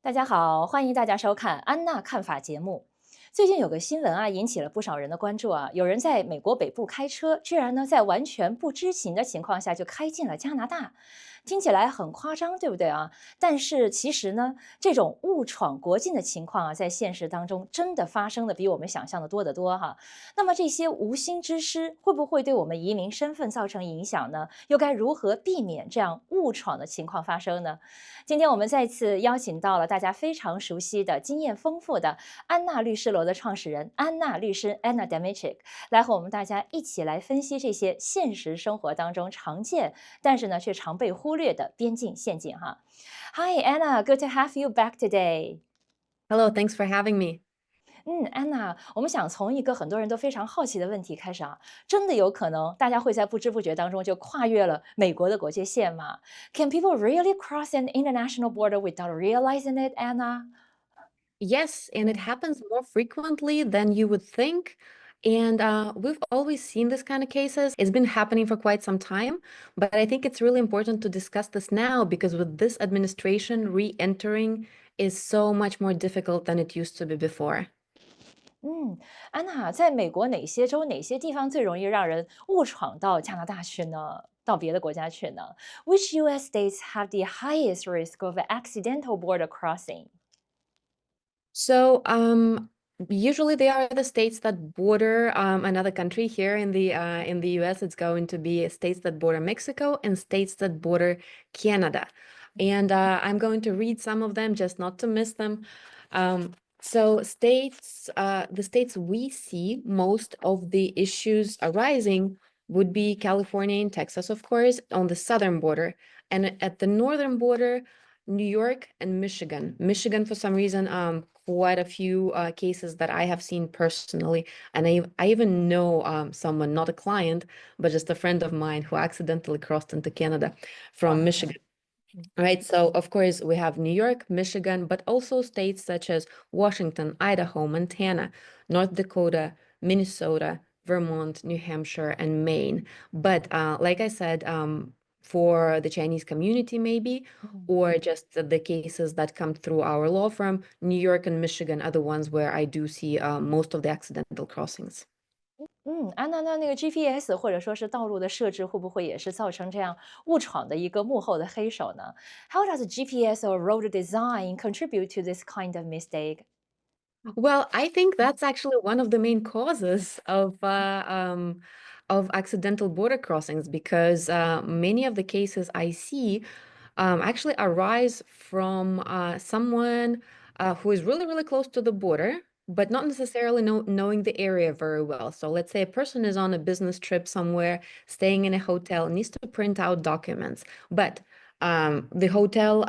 大家好，欢迎大家收看安娜看法节目。最近有个新闻啊，引起了不少人的关注啊。有人在美国北部开车，居然呢在完全不知情的情况下就开进了加拿大，听起来很夸张，对不对啊？但是其实呢，这种误闯国境的情况啊，在现实当中真的发生的比我们想象的多得多哈。那么这些无心之失会不会对我们移民身份造成影响呢？又该如何避免这样误闯的情况发生呢？今天我们再次邀请到了大家非常熟悉的、经验丰富的安娜律师楼的创始人安娜律师 Anna Demichik 来和我们大家一起来分析这些现实生活当中常见，但是呢却常被忽略的边境陷阱哈。Hi Anna, good to have you back today. Hello, thanks for having me. 安娜，我们想从一个很多人都非常好奇的问题开始啊，真的有可能大家会在不知不觉当中就跨越了美国的国界线吗？Can people really cross an international border without realizing it, Anna？Yes, and it 嗯。happens more frequently than you would think. And we've always seen this kind of cases. It's been happening for quite some time, but I think it's really important to discuss this now because with this administration, re-entering is so much more difficult than it used to be before. 嗯，安娜，在美国哪些州、哪些地方最容易让人误闯到加拿大去呢？到别的国家去呢？Which U.S. states have the highest risk of accidental border crossing？So, usually they are the states that border another country. Here in the US, it's going to be states that border Mexico and states that border Canada. And I'm going to read some of them just not to miss them. So the states we see most of the issues arising would be California and Texas, of course, on the southern border. And at the northern border, New York and Michigan. Michigan, for some reason, quite a few cases that I have seen personally. And I even know someone, not a client, but just a friend of mine who accidentally crossed into Canada from 哇，Michigan. Right. So, of course, we have New York, Michigan, but also states such as Washington, Idaho, Montana, North Dakota, Minnesota, Vermont, New Hampshire, and Maine. But like I said, for the Chinese community, maybe, or just the cases that come through our law firm, New York and Michigan are the ones where I do see most of the accidental crossings. 安娜，那个 GPS 或者说是道路的设置，会不会也是造成这样误闯的一个幕后的黑手呢？How does GPS or road design contribute to this kind of mistake？Well, I think that's actually one of the main causes of accidental border crossings because many of the cases I see actually arise from someone who is really, really close to the border, but not necessarily knowing the area very well. So let's say a person is on a business trip somewhere, staying in a hotel, needs to print out documents, but the hotel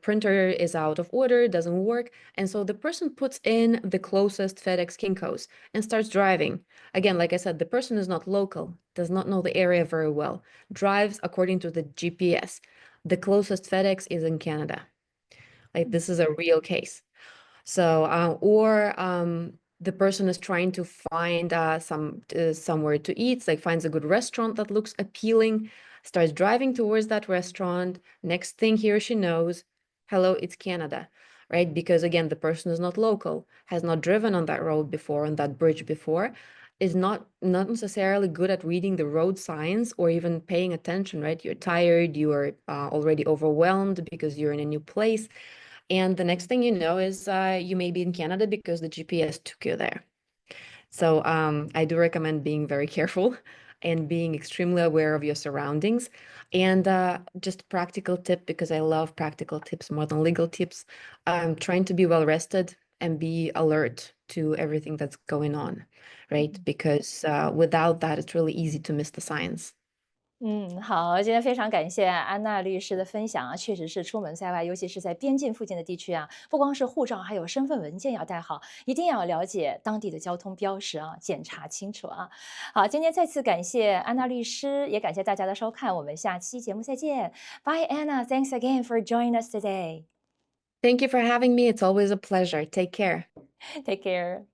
printer is out of order, doesn't work. And so the person puts in the closest FedEx Kinko's and starts driving. Again, like I said, the person is not local, does not know the area very well, drives according to the GPS. The closest FedEx is in Canada. Like this is a real case. So, or the person is trying to find somewhere to eat, like finds a good restaurant that looks appealing, starts driving towards that restaurant. Next thing he or she knows, hello, it's Canada, right? Because again, the person is not local, has not driven on that road before, on that bridge before, is not necessarily good at reading the road signs or even paying attention, right? You're tired, you are already overwhelmed because you're in a new place. And the next thing you know is you may be in Canada because the GPS took you there. So I do recommend being very careful and being extremely aware of your surroundings. And just practical tip, because I love practical tips more than legal tips, trying to be well rested and be alert to everything that's going on, right? Because without that, it's really easy to miss the signs. 好，今天非常感谢安娜律师的分享啊，确实是出门在外，尤其是在边境附近的地区啊，不光是护照，还有身份文件要带好，一定要了解当地的交通标识啊，检查清楚啊。好，今天再次感谢安娜律师，也感谢大家的收看，我们下期节目再见。Bye, Anna. Thanks again for joining us today. Thank you for having me. It's always a pleasure. Take care. Take care.